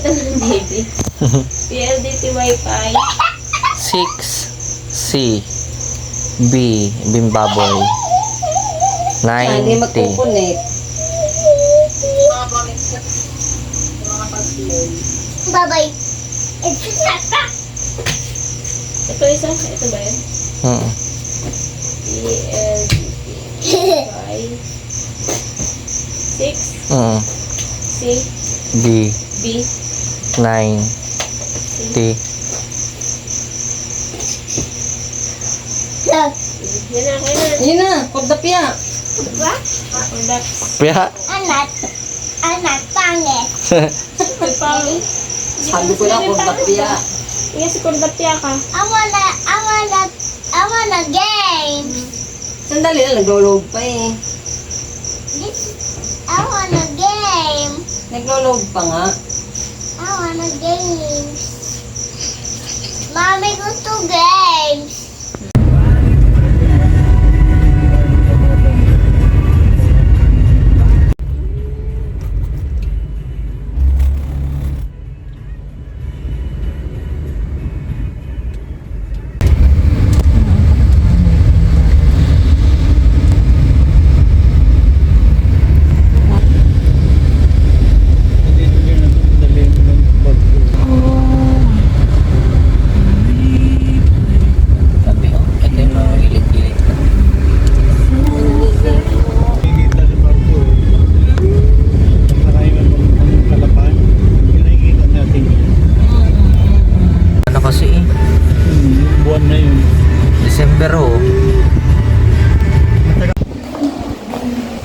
ito ng baby. PLDT Wi-Fi. 6C B Bimbaboy Hindi 90. magkukunik. Bye-bye. Ito isa. Ito ba yun? PLDT Wi-Fi. 6C B B 90. Yan na, kaya na. Yun na, pagdapya. Products. Kaya Anak, pangit. Sabi ko lang, pagdapya. Iya, si Kordapya ka. I wanna game. Sandali na, naglo-load pa eh. I wanna game. Naglo-load pa nga. I wanna games. Mami, gusto games. sabi ko, ito yung mga gilid-gilid. Ano kasi eh? Buwan na yun. December oh.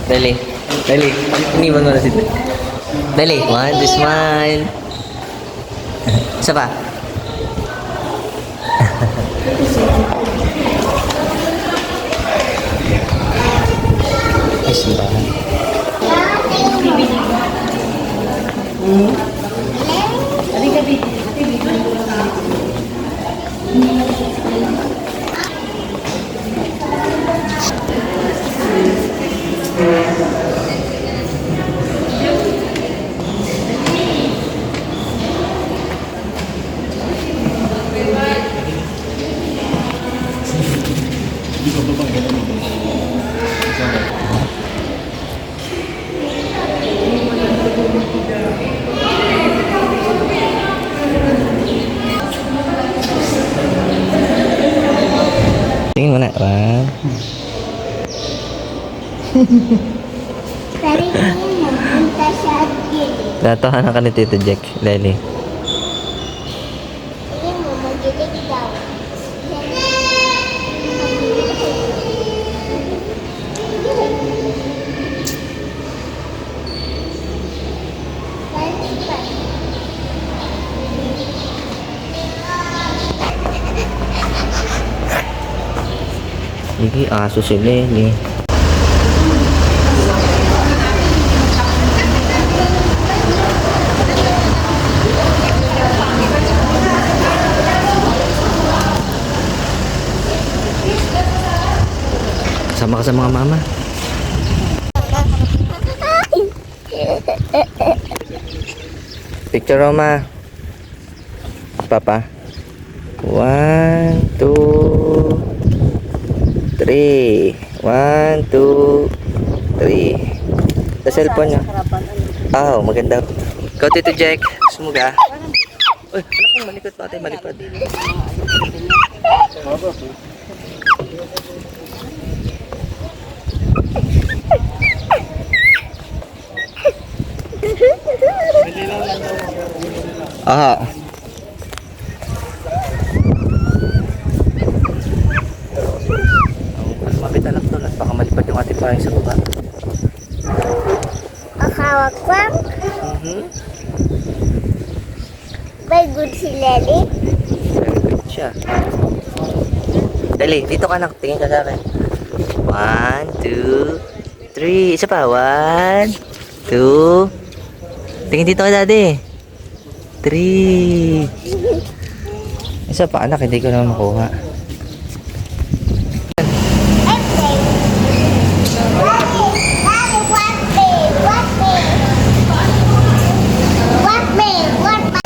Dali. Dali. Iniwan mo na si Dali. One, two, smile. Isa pa. Ay, simbahan. Tingin mo na. Wow. Pero hindi mo, punta sa gilid. Natahanan ka ni Tito Jack, Lely. Hindi mo, magilig daw. Sige, aso si Lely. Sama ka sa mga mama. Picture Roma. Papa. 1, 2, 3. 1, 2, 3. Sa cellphone niya. Oh, maganda. Ikaw, Tito Jack. Sumuga. Uy, anak mo, malikot pa tayo, malikot. Ah. Lumapit anak doon at baka malipad yung ating parang sa baba. Akawakwak. Very good si Lely. Very good siya. Dali, dito ka anak. Tingin ka sa akin. 1, 2, 3. Isa pa. 1, 2. Tingin dito ka, daddy. 3. Isa pa anak, hindi ko naman makuha. What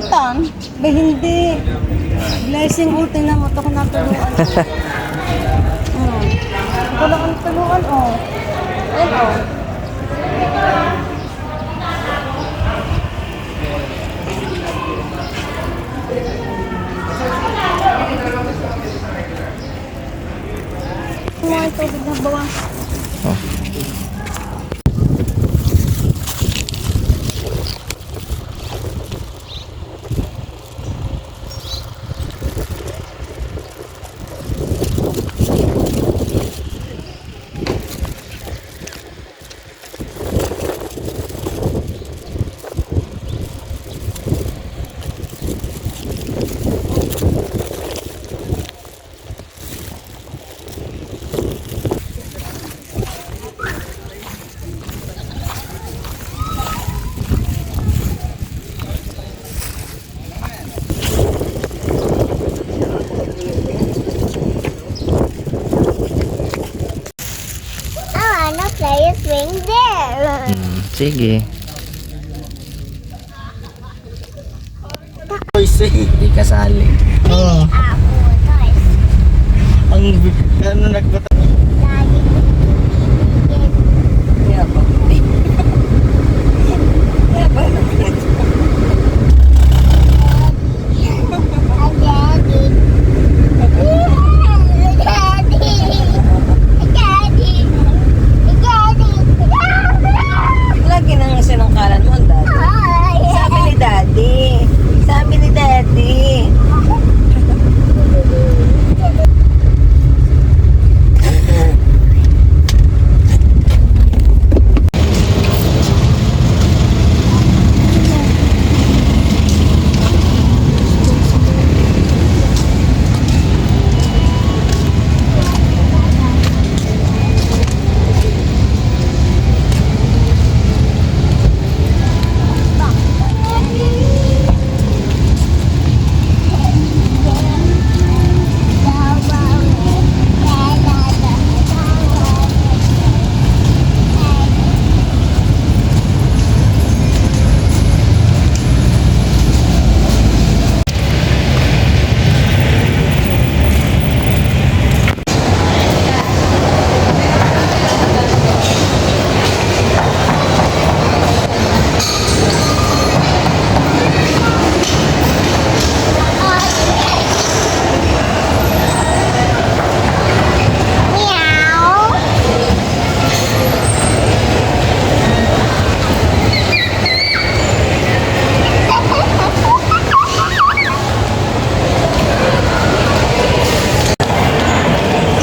Tan? Ba hindi. Blessing ulti na mo. Ito ko natuluan. Ito lang ang tuluan, oh. Ayan, oh. Mga tubig na bawang. I wanna play a swing there. Sige. Di kasali. Ako, guys. Ang ano nagbata. Daddy. Yeah, ba? Yeah, ba? Lagi nang sinangkalan mo ang daddy. Sabi ni daddy. Sabi ni daddy.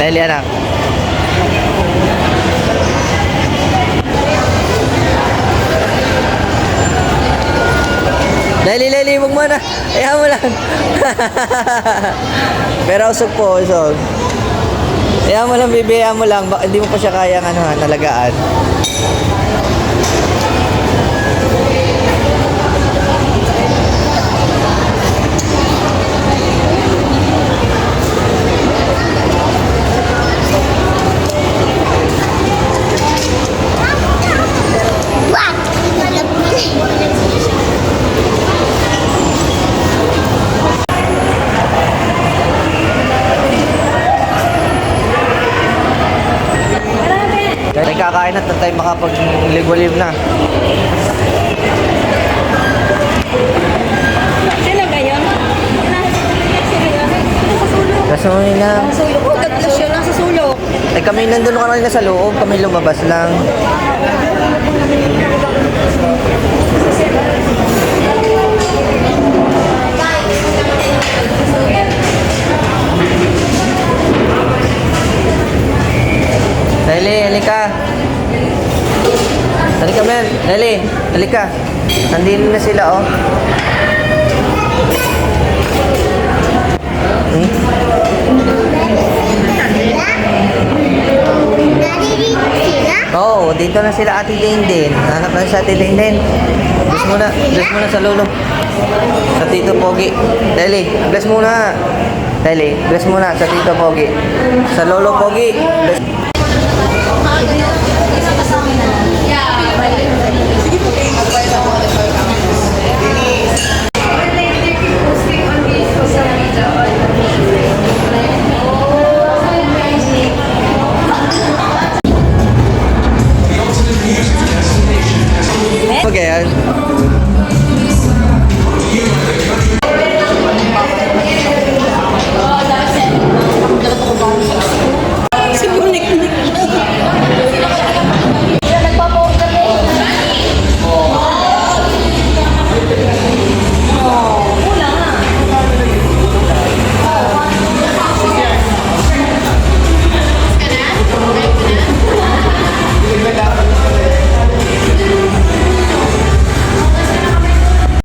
Dali anak. Dali, wag mo na. Ayaw mo lang. Pero usog po, usog. Ayaw mo lang, bibi, ayaw mo lang. Hindi mo pa siya kayang nalagaan. Dahil kakain at tayo makapag-live na. Sino ba yun? Sino yun? Nasa sulok. Kasunin lang. Nasa sulok. Oh, tatlo siya nasa sulok. Eh kami nandun kanina sa loob, kami lumabas lang. Dali, halika. Halika, Mel. Dali, halika. Nandito na sila, oh. Oo, dito na sila Ate Denden. Hanap na si Ate Denden. Bless muna sa lolo. Sa Tito Pogi. Dali, bless muna. Dali, bless muna sa Tito Pogi. Sa Lolo Pogi. Bless.